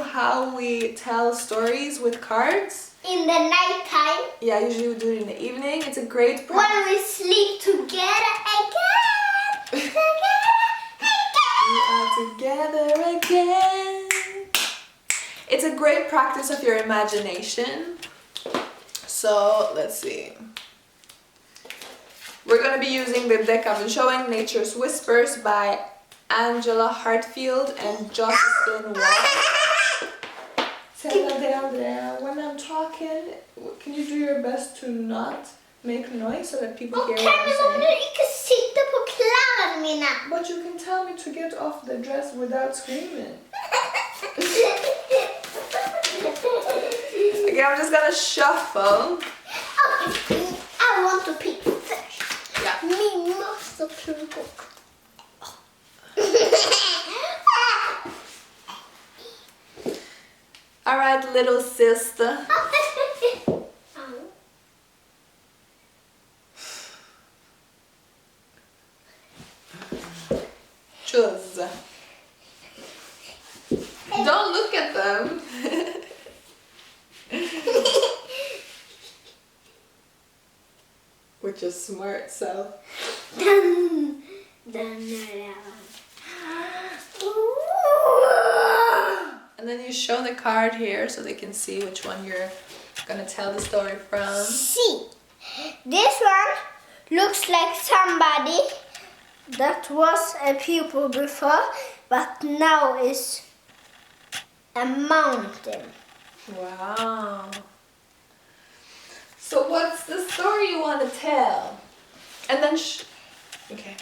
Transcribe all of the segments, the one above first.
how we tell stories with cards. In the night time. Yeah, usually we do it in the evening. It's a great practice. When we sleep together again. We are together again. It's a great practice of your imagination. So let's see. We're going to be using the deck I've been showing, Nature's Whispers by Angela Hartfield and Josephine. When I'm talking, can you do your best to not make noise so that people hear what I'm saying? You can sitta på kläderna mina. But you can tell me to get off the dress without screaming. Okay, I'm just gonna shuffle. Okay, I want to pick first. Yeah. Me måste plugga. All right, little sister. Choose. Don't look at them. With your smart self. And then you show the card here so they can see which one you're gonna tell the story from. See, this one looks like somebody that was a pupil before, but now is a mountain. Wow. So what's the story you want to tell? And then okay.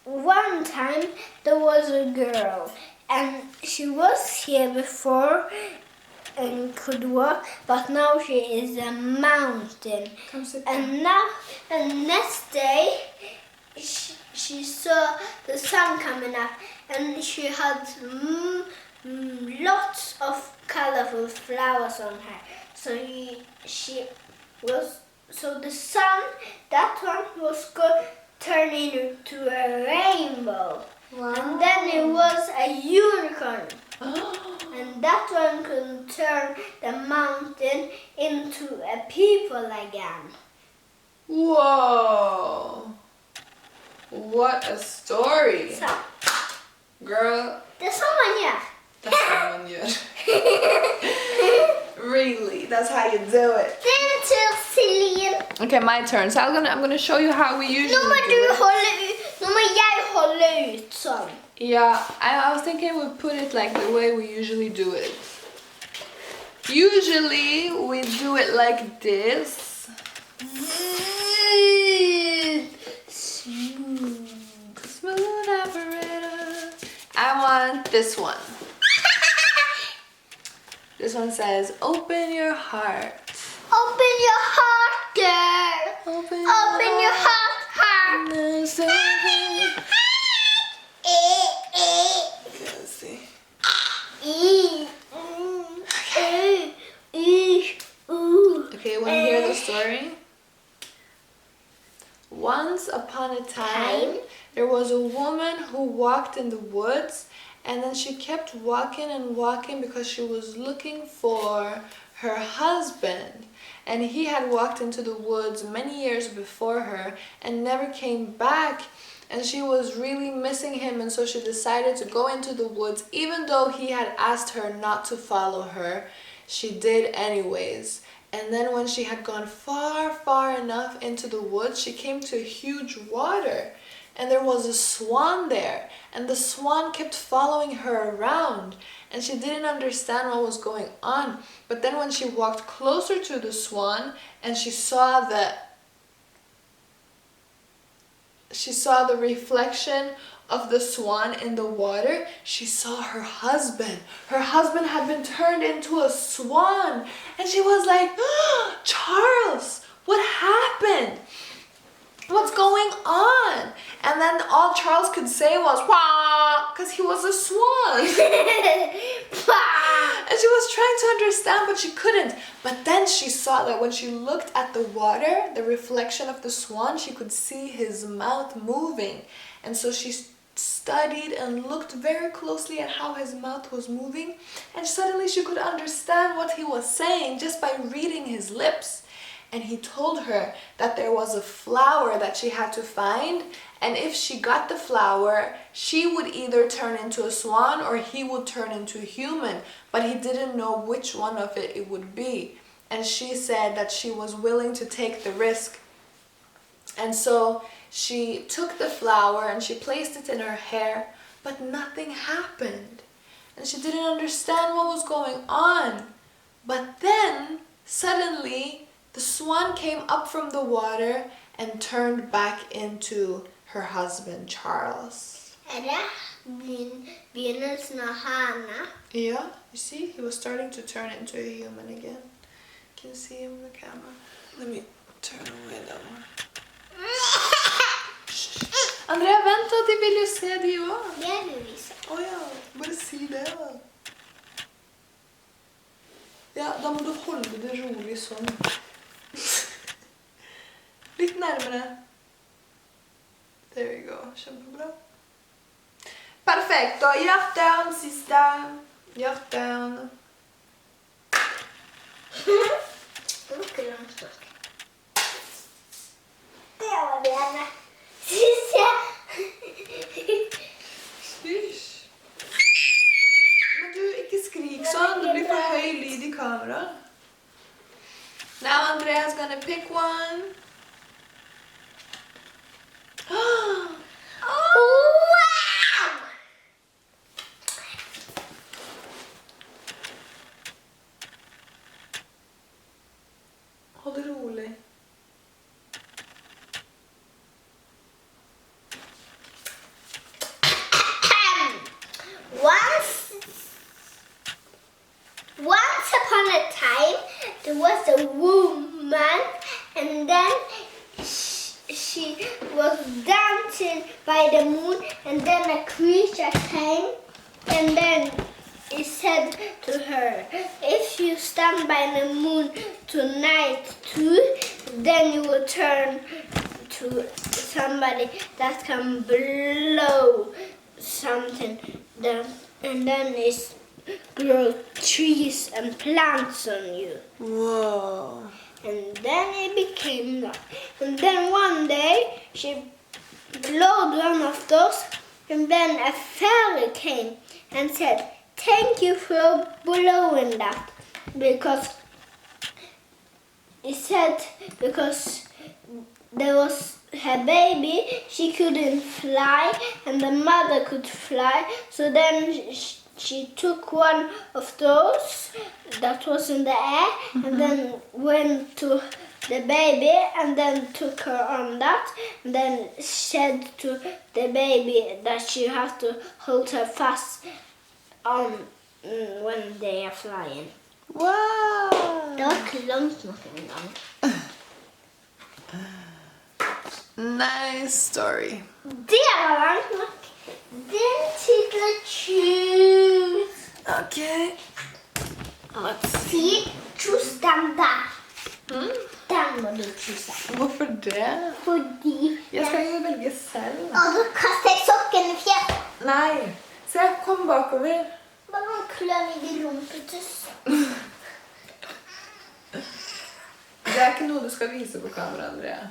One time there was a girl and she was here before and could walk, but now she is a mountain. Come sit down. And next day she saw the sun coming up and she had lots of colorful flowers on her. So the sun, that one was turning into a rainbow. Wow. And then it was a unicorn. And that one could turn the mountain into a people again. Whoa. What a story. Så. Girl. Det är som man gör. That's how man gör. Really, that's how you do it. Din tur, Celine. Okay, my turn. So I'm gonna show you how we usually Nu må do du it. nu må jag hålla ut sån. Yeah, I was thinking we'd put it like the way we usually do it. Usually we do it like this. Smooth operator. I want this one. This one says, open your heart. Open your heart, girl. Open your heart, heart. Let's see. Okay, want to hear the story? Once upon a time, there was a woman who walked in the woods, and then she kept walking and walking because she was looking for her husband. And he had walked into the woods many years before her and never came back. And she was really missing him, and so she decided to go into the woods. Even though he had asked her not to follow her, she did anyways. And then when she had gone far, far enough into the woods, she came to a huge water. And there was a swan there. And the swan kept following her around. And she didn't understand what was going on. But then when she walked closer to the swan and she saw the reflection of the swan in the water, she saw her husband. Her husband had been turned into a swan. And she was like, oh, Charles, what happened? What's going on? And then all Charles could say was, wah, because he was a swan. And she was trying to understand, but she couldn't. But then she saw that when she looked at the water, the reflection of the swan, she could see his mouth moving. And so she studied and looked very closely at how his mouth was moving, and suddenly she could understand what he was saying just by reading his lips. And he told her that there was a flower that she had to find, and if she got the flower, she would either turn into a swan or he would turn into a human, but he didn't know which one of it would be. And she said that she was willing to take the risk. And so she took the flower and she placed it in her hair, but nothing happened. And she didn't understand what was going on. But then, suddenly, the swan came up from the water and turned back into her husband, Charles. Begynnelsen av henne. Yeah, you see, he was starting to turn into a human again. Can you see him in the camera? Let me turn away that one. Andrea, vänta, de vill ju se det ju. Det vill visa. Åh ja, bare si det da. Ja, da må du holde det rolig sånn. Litt nærmere. There you go, kjempebra. Perfekt, og hjerten, siste. Hjerten. Det var ikke langt nok. Det var det ene. Synes jeg. Hysj. Men du, ikke skrik sånn. Det blir for høy lyd i kamera. Now Andrea's gonna pick one. Wow! Hold det rolig. Once upon a time, there was a woman, and then she was dancing by the moon, and then a creature came, and then it said to her, if you stand by the moon tonight too, then you will turn to somebody that can blow something, and then it grow trees and plants on you. Whoa. And then it became that. And then one day she blowed one of those, and then a fairy came and said, thank you for blowing that, because it said because there was her baby, she couldn't fly, and the mother could fly, so then she took one of those that was in the air, and then went to the baby, and then took her on that, and then said to the baby that she have to hold her fast on when they are flying. Wow. Det var ikke langt nok en gang. Nice story. Det var langt nok. Then to choose. Okay. Let's see. See, choose den der. Mm? Den må du choose. Hvorfor det? Fordi Jeg skal jo velge selv. Og du kaster jeg sokken i fjeset. Nei. Se, kom bakover. Bare noen klør i de rumpetuss. Det er ikke noe du skal vise på kamera, Andrea.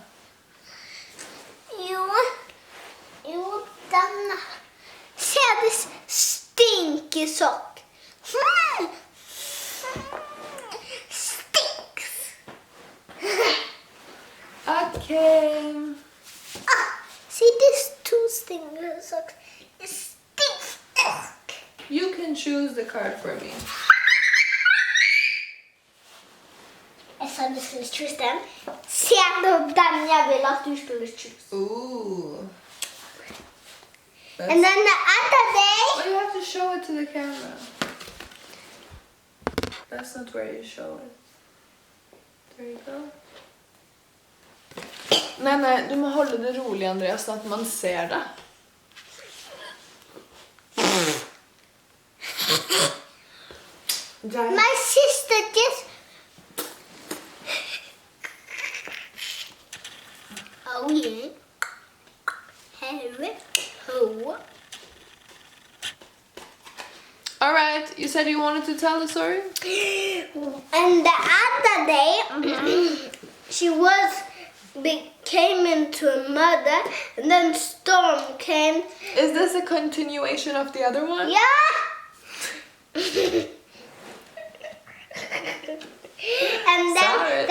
Jo, denne. Se, det stinker sokk. Stinks. Okay. See, there's two stinker socks. It stinks. You can choose the card for me. Jeg sa du skulle choose den. Se, det var den jeg ville at du skulle choose. Ooh. And then the other day. Well, you have to show it to the camera. That's not where you show it. There you go. Nei, du må holde det rolig, Andreas, sånn at man ser det. My sister just. Oh yeah. Hello. said you wanted to tell the story? And the other day, she became into a mother, and then storm came. Is this a continuation of the other one? Yeah. And then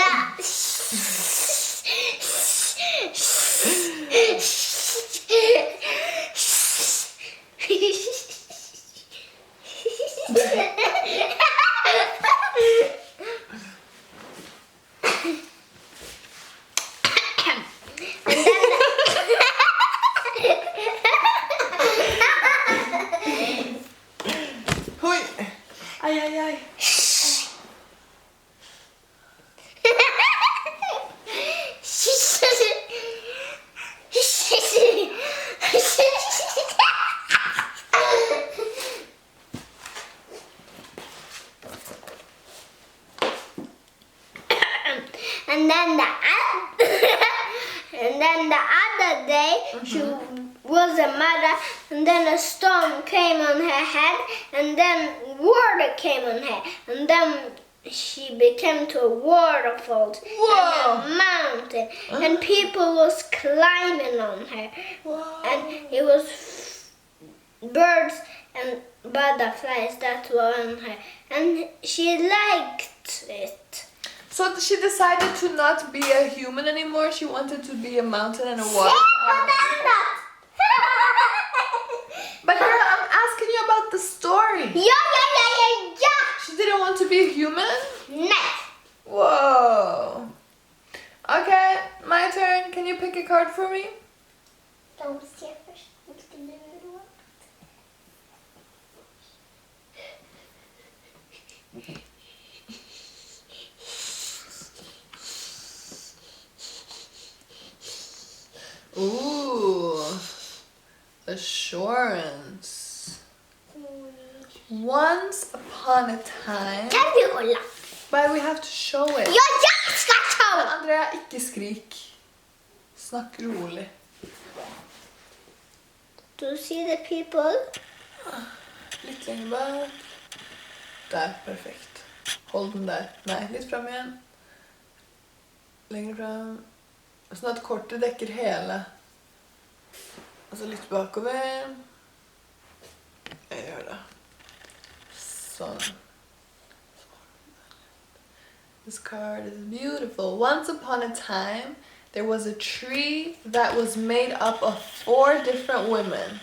Aj, aj, aj. And then the other day, she was a mother, and then a storm came on her head, and then water came on her, and then she became to a waterfall and a mountain, and people was climbing on her, and it was birds and butterflies that were on her, and she liked it. So she decided to not be a human anymore. She wanted to be a mountain and a waterfall. But girl, I'm asking you about the story. Yeah. She didn't want to be a human? No. Whoa. Okay, my turn. Can you pick a card for me? Ooh, assurance. Once upon a time. Kan vi hålla? But we have to show it. Ja, jag ska ta! Andrea, ikke skrik. Snakk rolig. Do you see the people? Litt lenger bak. Der, perfekt. Hold den der. Nei, litt frem igjen. Lenger frem. Sånn at kortet dekker hele. Og så litt bakover. Jeg gjør det. Sånn. This card is beautiful. Once upon a time, there was a tree that was made up of 4 different women.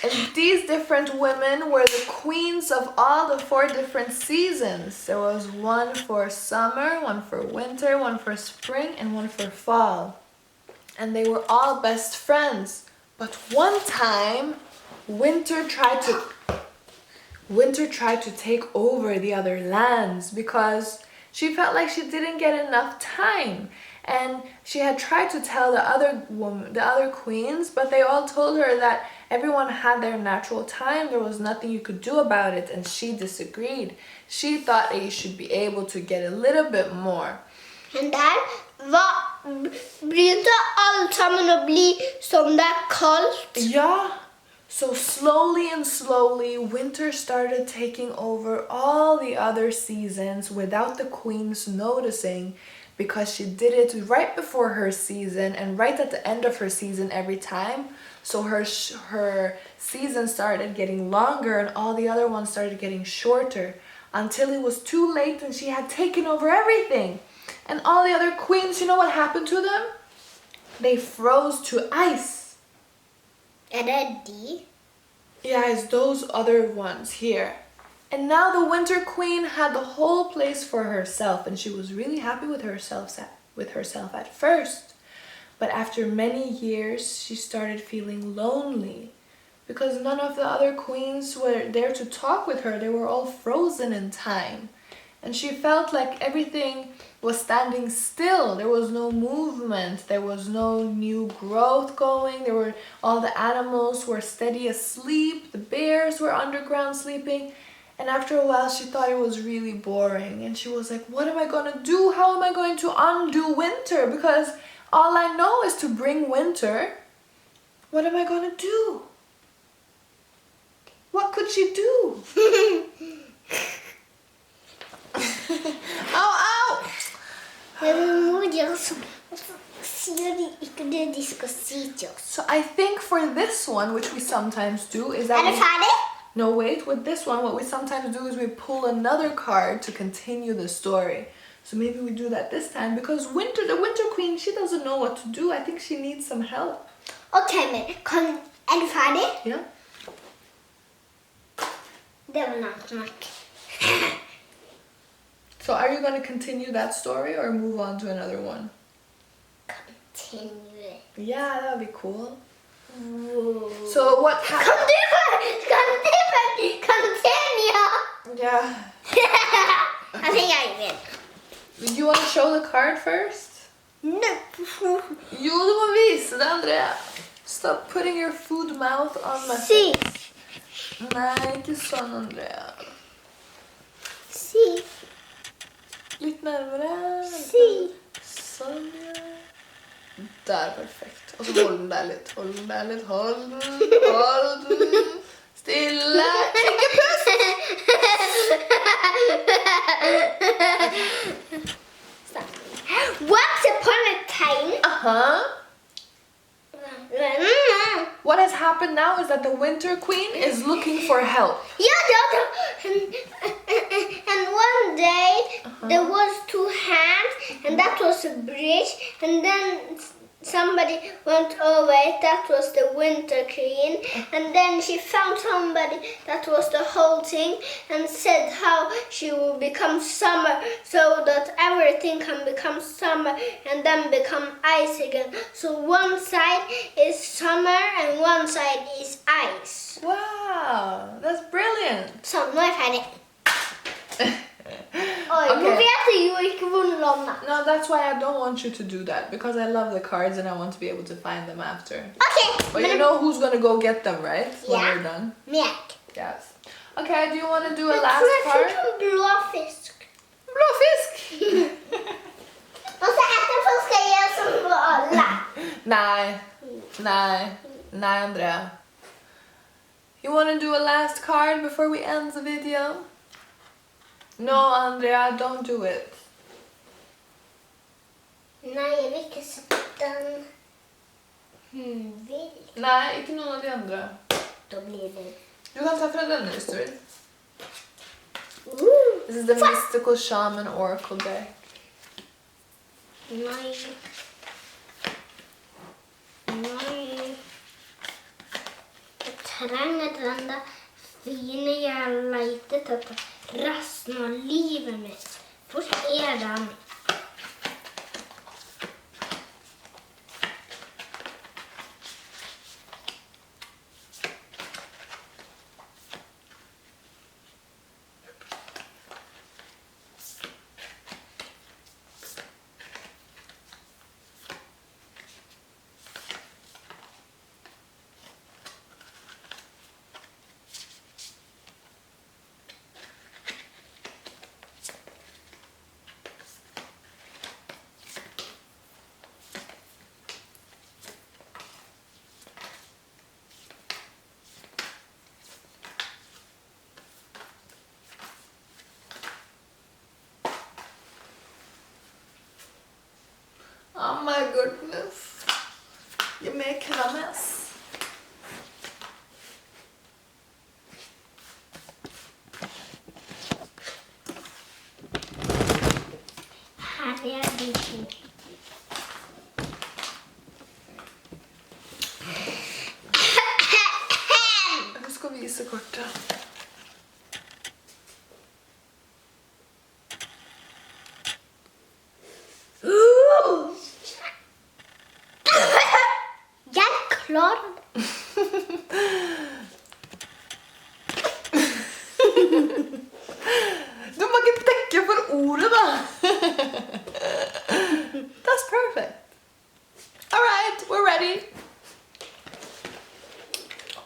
And these different women were the queens of all the 4 different seasons. There was one for summer, one for winter, one for spring, and one for fall. And they were all best friends. But one time, winter tried to take over the other lands because she felt like she didn't get enough time. And she had tried to tell the other queens, but they all told her that everyone had their natural time. There was nothing you could do about it, and she disagreed. She thought that you should be able to get a little bit more. And begynte alt sammen å bli som det kaldt. Yeah. So slowly and slowly, winter started taking over all the other seasons without the queens noticing, because she did it right before her season and right at the end of her season every time. So her season started getting longer and all the other ones started getting shorter until it was too late and she had taken over everything. And all the other queens, you know what happened to them? They froze to ice. Er det de? Yeah, it's those other ones here. And now the Winter Queen had the whole place for herself, and she was really happy with herself at first. But after many years, she started feeling lonely because none of the other queens were there to talk with her. They were all frozen in time. And she felt like everything was standing still. There was no movement. There was no new growth going. All the animals were steady asleep. The bears were underground sleeping. And after a while, she thought it was really boring. And she was like, what am I going to do? How am I going to undo winter? Because all I know is to bring winter. What am I going to do? What could she do? Ow, ow! So I think for this one, which we sometimes do, is that no, wait. With this one, what we sometimes do is we pull another card to continue the story. So maybe we do that this time because the Winter Queen, she doesn't know what to do. I think she needs some help. Okej, men är du färdig? Ja. Det var nattmack. So are you going to continue that story or move on to another one? Continue. Yeah, that would be cool. Whoa. So what happened? Continue. Yeah. I think I win. You want to show the card first? No. Jo, du må vise det, Andrea. Stop putting your food mouth on my See. Nei, ikke sånn, Andrea. See. Litt nærmere. See. Sånn, ja. Der, perfekt. Og så hold den der litt. Hold den der litt. Hold den. Hold den. Stille. Ikke pust! Once upon a time. What has happened now is that the Winter Queen is looking for help. And one day there was two hands, and that was a bridge, and then somebody went over it, that was the Winter Queen, and then she found somebody that was the whole thing and said how she will become summer so that everything can become summer and then become ice again. So one side is summer and one side is ice. Wow, that's brilliant. Så, nå er jeg ferdig. Oi, Okay. nå vet jeg jo ikke hvor lånda. No, that's why I don't want you to do that because I love the cards and I want to be able to find them after. Okay. But you know who's gonna go get them, right? When Yeah. we're done. Mjäk. Yes. Okay, do you want to do a last card? Blå fisk. Blå fisk! Og så etterpå skal jeg gjøre som på alle. Nei, Andrea. You want to do a last card before we end the video? No, Andrea, don't do it. Nei, jeg vil ikke sette den. Vil. Nei, ikke noen av de andre. Da blir det. Du kan ta fra denne hvis du vil. This is the mystical Shaman Oracle deck. Nei. Jeg trenger den der fine jeg leter etter resten av livet mitt. Hvor er den? Oh my goodness. You're making a mess. Her er biten. Husk å vise kortet. Jeg klarer det. Du må ikke dekke for ordet, da. That's perfect. All right, we're ready.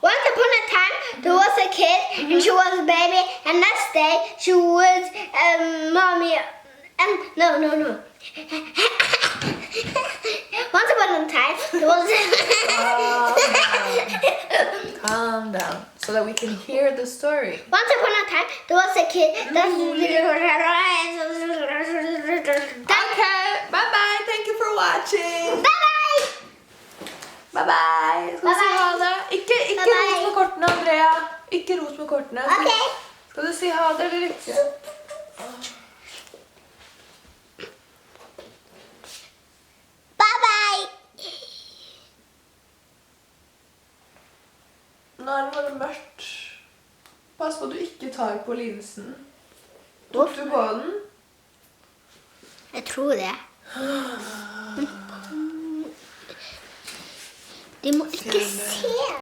Once upon a time, there was a kid, and she was a baby, and next day, she was mommy, and no. Once upon a time, there was Calm down. so that we can hear the story. Once upon a time, there was a kid that... Okay, bye-bye. Thank you for watching. Bye-bye! Bye-bye. Skal du si ha det? Ikke rot med kortene, Andrea. Ikke rot med kortene. Ok. Skal du si ha det eller ikke? Bye-bye! Nå er det bare mørkt. Pass på at du ikke tar på linsen. Hvorfor? Tok du på den? Jeg tror det. De må ikke se.